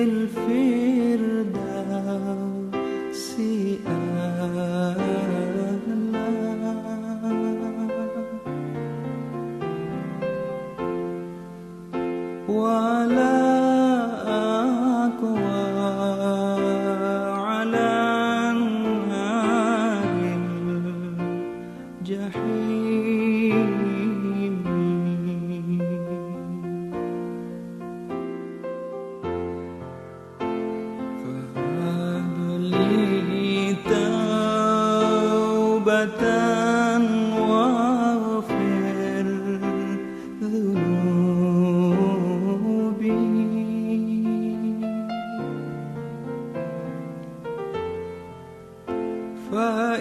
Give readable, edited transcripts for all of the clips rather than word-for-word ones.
الفردوس أعلى ولا أقوى على نار الجحيم فهب لي توبة واغفر ذنوبي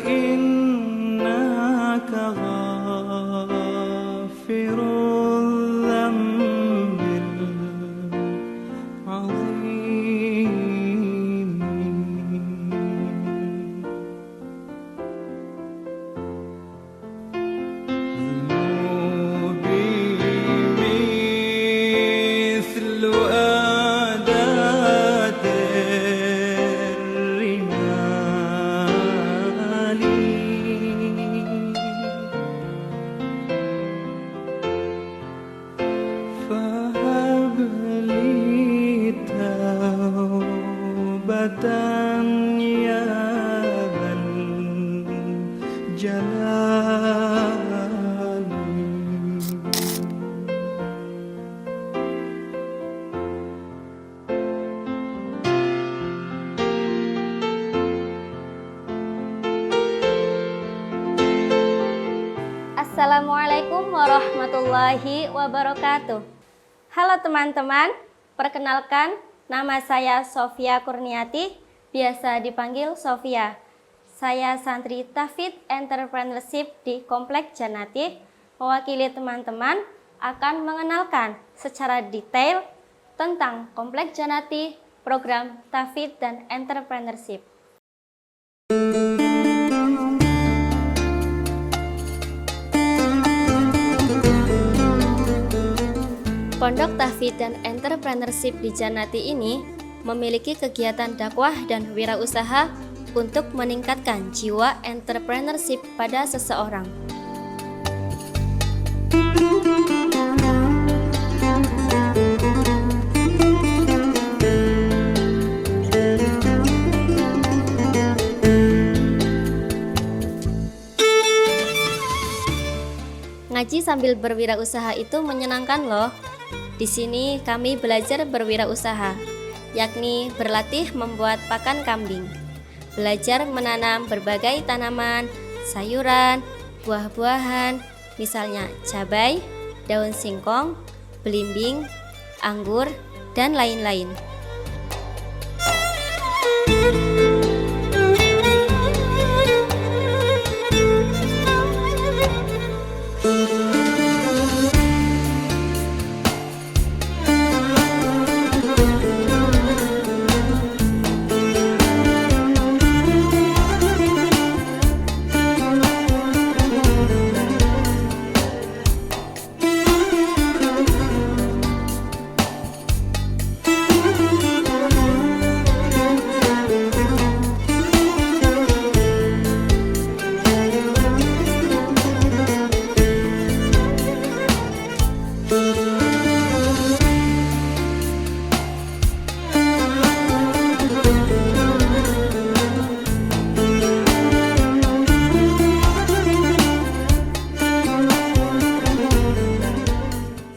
فإنك غافر الذنب العظيم ذنوبي مثل أداة الرمال فهب لي توبة يا ذا الجلال Assalamualaikum warahmatullahi wabarakatuh. Halo teman-teman, perkenalkan nama saya Sofia Kurniati, biasa dipanggil Sofia. Saya santri Tafid Entrepreneurship di Komplek Janati. Mewakili teman-teman akan mengenalkan secara detail tentang Komplek Janati, program Tafid dan Entrepreneurship. Pondok Tafid dan Entrepreneurship di Janati ini memiliki kegiatan dakwah dan wirausaha untuk meningkatkan jiwa entrepreneurship pada seseorang. Ngaji sambil berwirausaha itu menyenangkan loh. Di sini kami belajar berwirausaha, yakni berlatih membuat pakan kambing, belajar menanam berbagai tanaman, sayuran, buah-buahan, misalnya cabai, daun singkong, belimbing, anggur, dan lain-lain.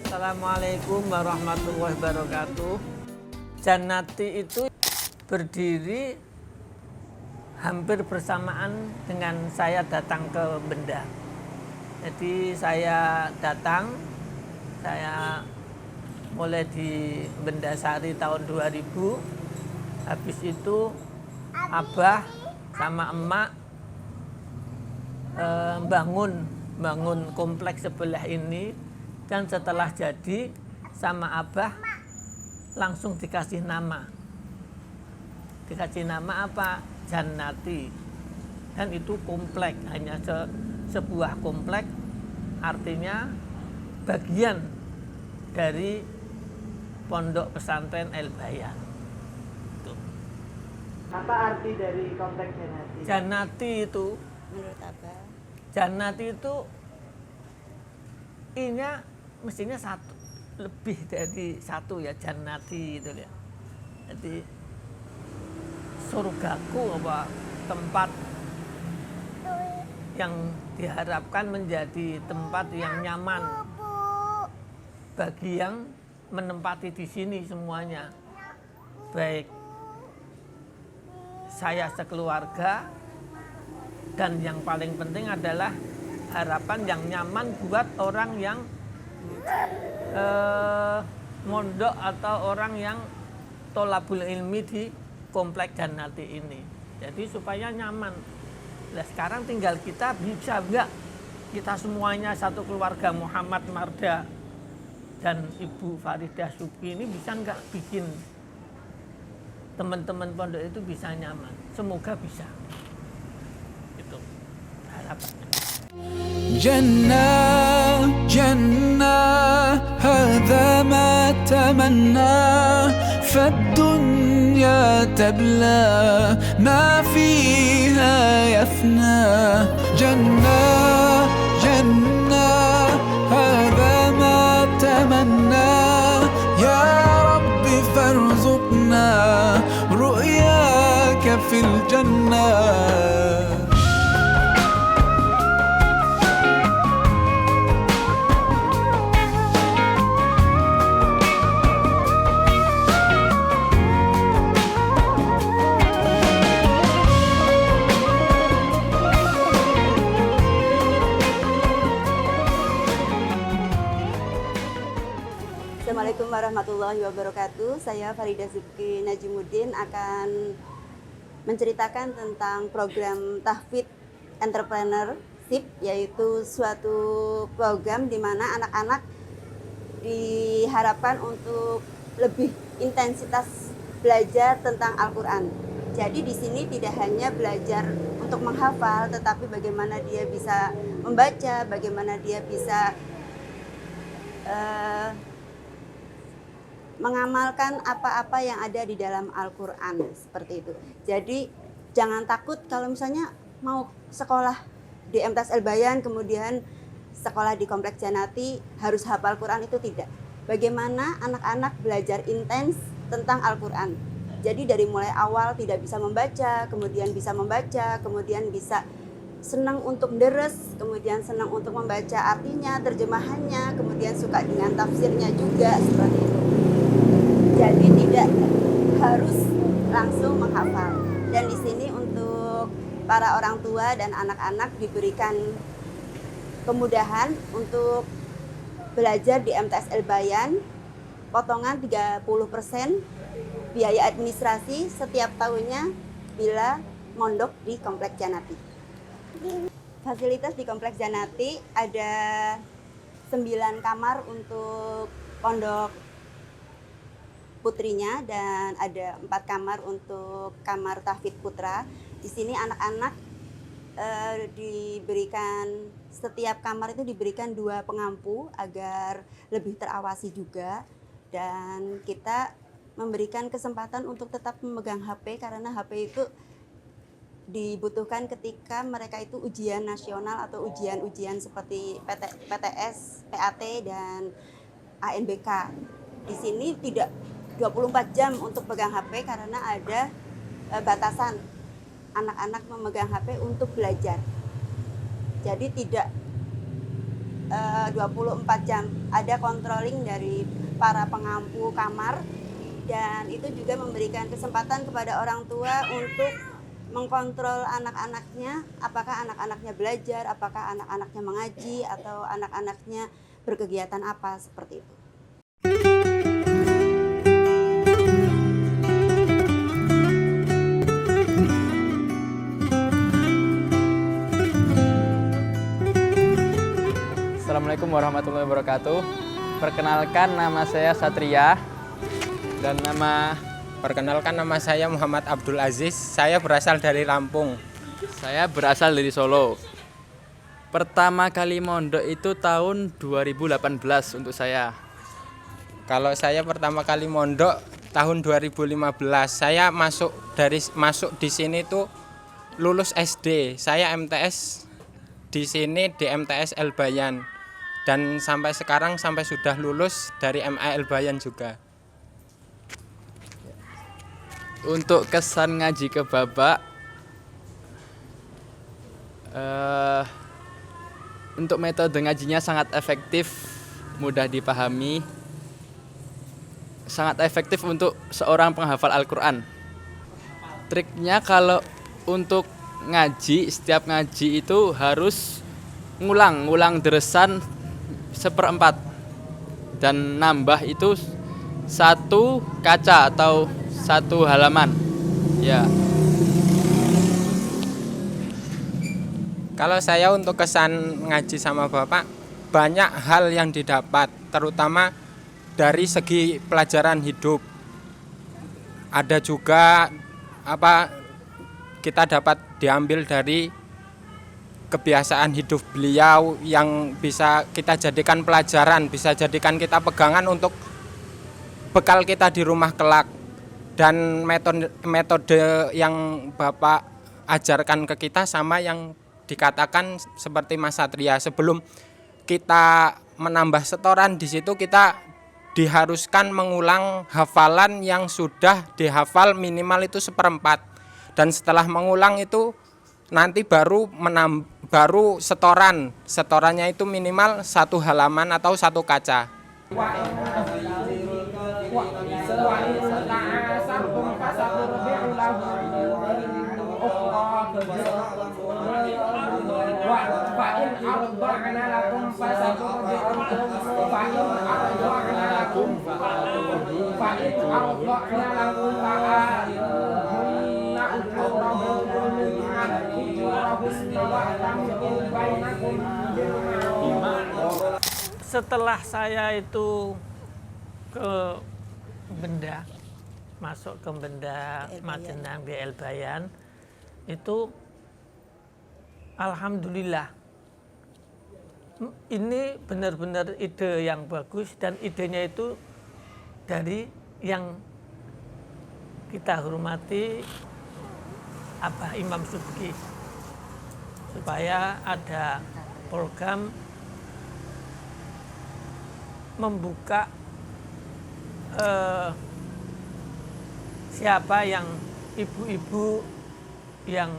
Assalamualaikum warahmatullahi wabarakatuh. Janati itu berdiri hampir bersamaan dengan saya datang ke Benda. Jadi saya datang, saya mulai di Benda Sari tahun 2000. Habis itu Abah sama emak bangun kompleks sebelah ini, dan setelah jadi sama Abah langsung dikasih nama. Dikasih nama apa? Janati. Dan itu komplek, hanya sebuah komplek, artinya bagian dari Pondok Pesantren El Bayan. Apa arti dari komplek Janati? Janati itu, Menurut Abah? Janati itu I-nya mestinya satu, lebih dari satu ya, Janati itu ya. Jadi surgaku apa tempat yang diharapkan menjadi tempat yang nyaman bagi yang menempati di sini semuanya, baik saya sekeluarga, dan yang paling penting adalah harapan yang nyaman buat orang yang mondok atau orang yang tolabul ilmi di komplek Janati ini. Jadi supaya nyaman. Nah, sekarang tinggal kita bisa enggak kita semuanya satu keluarga Muhammad Marda dan Ibu Faridah Subki ini bisa enggak bikin teman-teman pondok itu bisa nyaman. Semoga bisa. Itu harapannya. جنة جنة هذا ما تمنى فالدنيا تبلى ما فيها يفنى جنة جنة هذا ما تمنى يا رب فارزقنا رؤياك في الجنة Assalamualaikum warahmatullahi wabarakatuh. Saya Faridah Subki Najimuddin akan menceritakan tentang program Tahfidz Entrepreneurship, yaitu suatu program di mana anak-anak diharapkan untuk lebih intensitas belajar tentang Al-Quran. Jadi di sini tidak hanya belajar untuk menghafal, tetapi bagaimana dia bisa membaca, bagaimana dia bisa mengamalkan apa-apa yang ada di dalam Al-Quran, seperti itu. Jadi jangan takut kalau misalnya mau sekolah di MTS El Bayan, kemudian sekolah di Kompleks Janati harus hafal Quran, itu tidak. Bagaimana anak-anak belajar intens tentang Al-Quran. Jadi dari mulai awal tidak bisa membaca, kemudian bisa membaca, kemudian bisa senang untuk deres, kemudian senang untuk membaca artinya, terjemahannya, kemudian suka dengan tafsirnya juga, seperti itu. Jadi tidak harus langsung menghafal. Dan di sini untuk para orang tua dan anak-anak diberikan kemudahan untuk belajar di MTS El Bayan, potongan 30% biaya administrasi setiap tahunnya bila mondok di Kompleks Janati. Fasilitas di Kompleks Janati ada 9 kamar untuk pondok putrinya dan ada 4 kamar untuk kamar tahfidz putra. Di sini anak-anak diberikan, setiap kamar itu diberikan 2 pengampu agar lebih terawasi juga, dan kita memberikan kesempatan untuk tetap memegang HP karena HP itu dibutuhkan ketika mereka itu ujian nasional atau ujian-ujian seperti PTS, PAT dan ANBK. Di sini tidak 24 jam untuk pegang HP karena ada batasan anak-anak memegang HP untuk belajar. Jadi tidak 24 jam, ada controlling dari para pengampu kamar, dan itu juga memberikan kesempatan kepada orang tua untuk mengkontrol anak-anaknya, apakah anak-anaknya belajar, apakah anak-anaknya mengaji, atau anak-anaknya berkegiatan apa, seperti itu. Assalamualaikum warahmatullahi wabarakatuh. Perkenalkan, nama saya Satria. Perkenalkan, nama saya Muhammad Abdul Aziz. Saya berasal dari Lampung. Saya berasal dari Solo. Pertama kali mondok itu tahun 2018 untuk saya. Kalau saya pertama kali mondok tahun 2015. Saya masuk di sini tuh lulus SD. Saya MTS di sini di MTS El Bayan. Dan sampai sekarang sampai sudah lulus dari MA El Bayan juga. Untuk kesan ngaji ke Bapak, untuk metode ngajinya sangat efektif, mudah dipahami, sangat efektif untuk seorang penghafal Al-Quran. Triknya kalau untuk ngaji, setiap ngaji itu harus ngulang deresan 1/4 dan nambah itu 1 kaca atau 1 halaman. Ya. Kalau saya untuk kesan ngaji sama Bapak, banyak hal yang didapat, terutama dari segi pelajaran hidup. Ada juga kita dapat diambil dari kebiasaan hidup beliau yang bisa kita jadikan pelajaran, bisa jadikan kita pegangan untuk bekal kita di rumah kelak. Dan metode yang Bapak ajarkan ke kita sama yang dikatakan seperti Mas Satria, sebelum kita menambah setoran di situ kita diharuskan mengulang hafalan yang sudah dihafal minimal itu 1/4, dan setelah mengulang itu nanti baru setorannya itu minimal 1 halaman atau 1 kaca. Setelah saya itu ke Benda, masuk ke Benda Majenang di El Bayan, itu alhamdulillah ini benar-benar ide yang bagus, dan idenya itu dari yang kita hormati Abah Imam Subki, supaya ada program membuka siapa yang ibu-ibu yang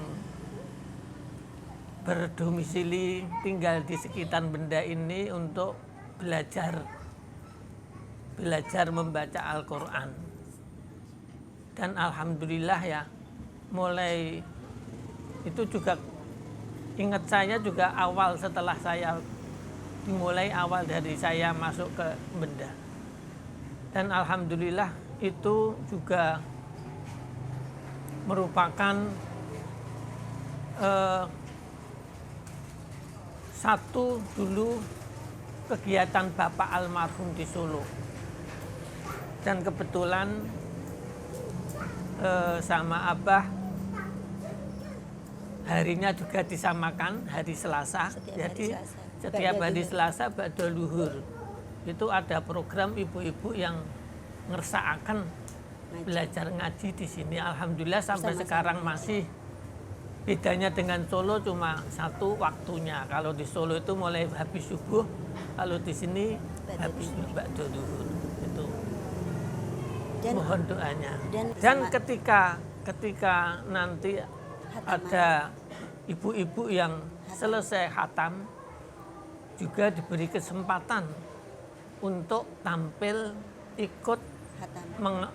berdomisili tinggal di sekitar Benda ini untuk belajar membaca Al-Quran. Dan alhamdulillah ya, mulai itu juga ingat saya juga awal setelah saya dimulai awal dari saya masuk ke Benda. Dan alhamdulillah itu juga merupakan satu dulu kegiatan Bapak almarhum di Solo, dan kebetulan sama Abah harinya juga disamakan hari Selasa. Jadi setiap hari Selasa ba'da luhur itu ada program ibu-ibu yang ngersaakan belajar ngaji di sini. Alhamdulillah sampai sekarang masih. Bedanya dengan Solo cuma 1 waktunya. Kalau di Solo itu mulai habis subuh, kalau di sini habis ba'da luhur. Itu mohon doanya. Dan ketika nanti ada ibu-ibu yang selesai khatam juga diberi kesempatan untuk tampil ikut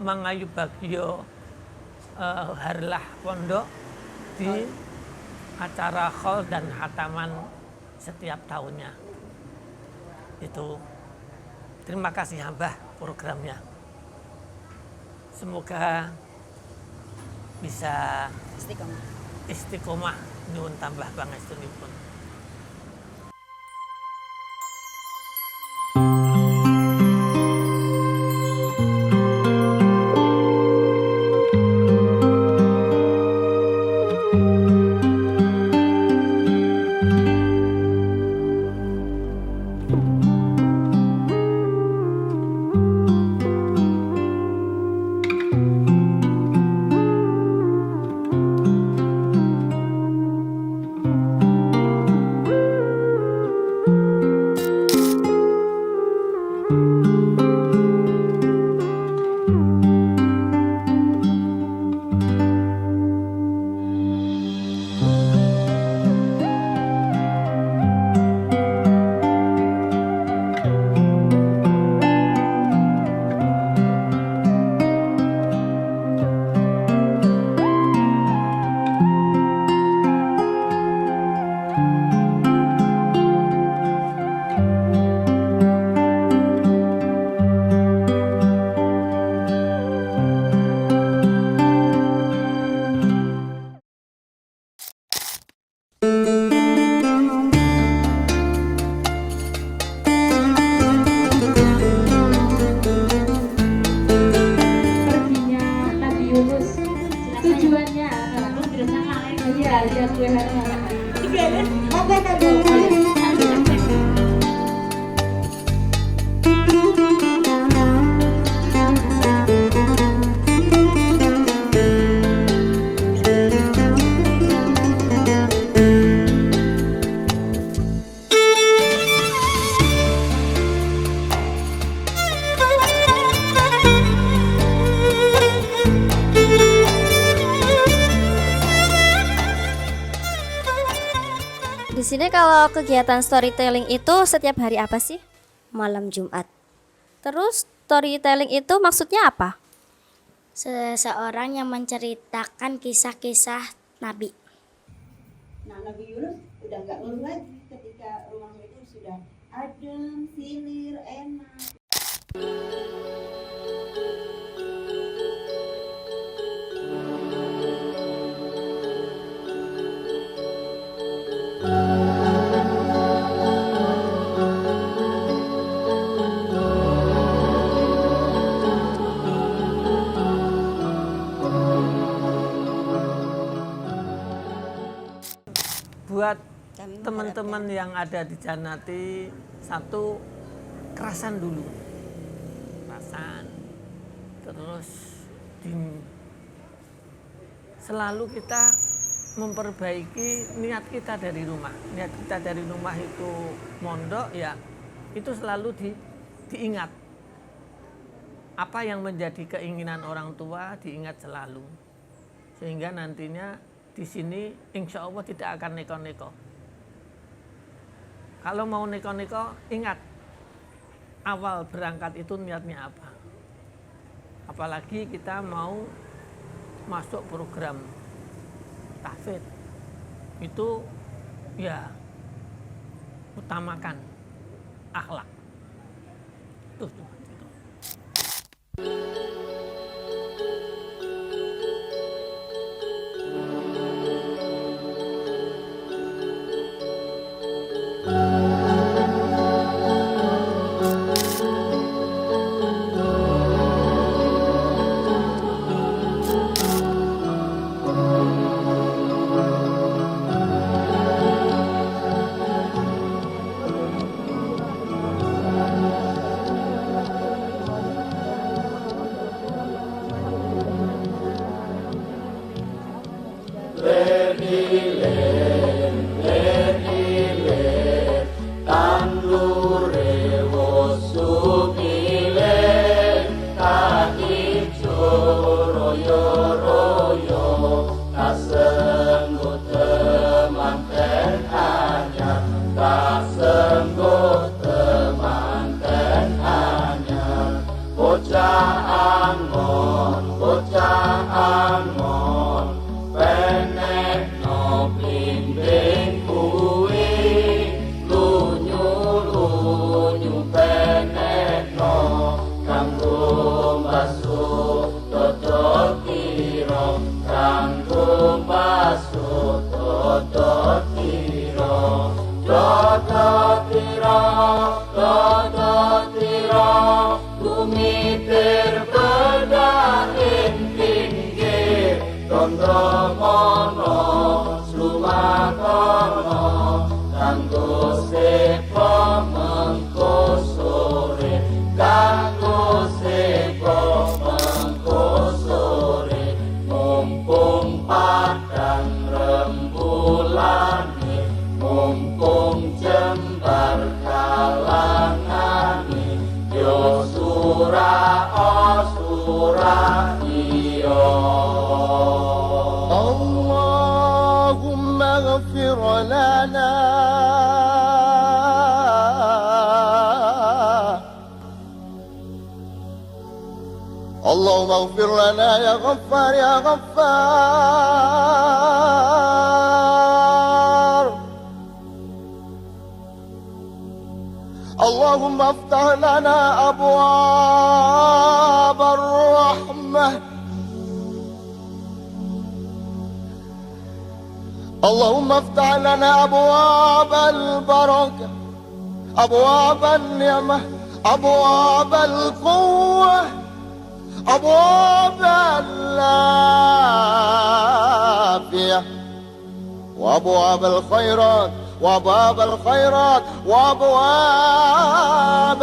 mengayu bagio harlah pondok di acara khol dan khataman setiap tahunnya. Itu terima kasih Abah programnya. Semoga bisa istiqomah nyuwun tambah pangestunipun. tujuannya iya lihat gue Di sini kalau kegiatan storytelling itu setiap hari apa sih? Malam Jumat. Terus storytelling itu maksudnya apa? Seseorang yang menceritakan kisah-kisah Nabi. Nah, Nabi Yunus udah nggak ngeluh lagi ketika rumahnya itu sudah adem, silir, enak. Buat teman-teman yang ada di Janati, satu, kerasan dulu, kerasan, terus selalu kita memperbaiki niat kita dari rumah. Niat kita dari rumah itu mondok, ya itu selalu diingat. Apa yang menjadi keinginan orang tua diingat selalu, sehingga nantinya di sini insya Allah tidak akan neko-neko. Kalau mau neko-neko, ingat awal berangkat itu niatnya apa. Apalagi kita mau masuk program tahfidz, itu ya utamakan akhlak. Tuh. اللهم اغفر لنا يا غفار يا غفار اللهم افتح لنا أبواب الرحمة اللهم افتح لنا أبواب البركة أبواب النعمة أبواب القوة أبواب الله أبواب الخيرات وأبواب الخيرات وأبواب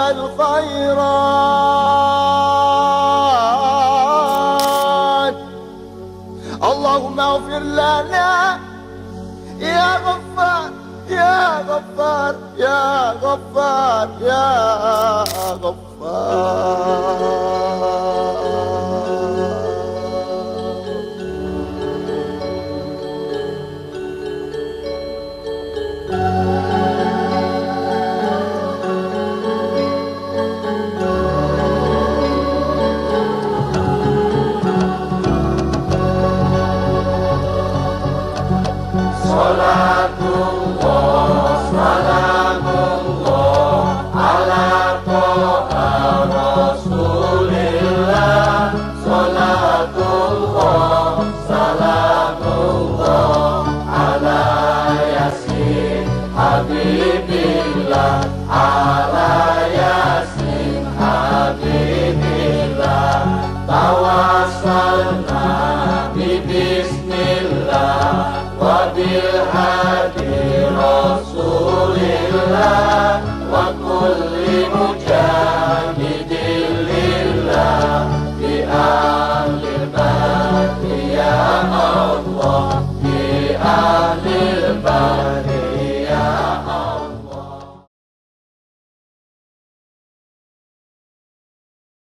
الخيرات. اللهم اغفر لنا يا غفار يا غفار يا غفار يا غفار. Bismillah wa bil hadi Rasulillah wa kulli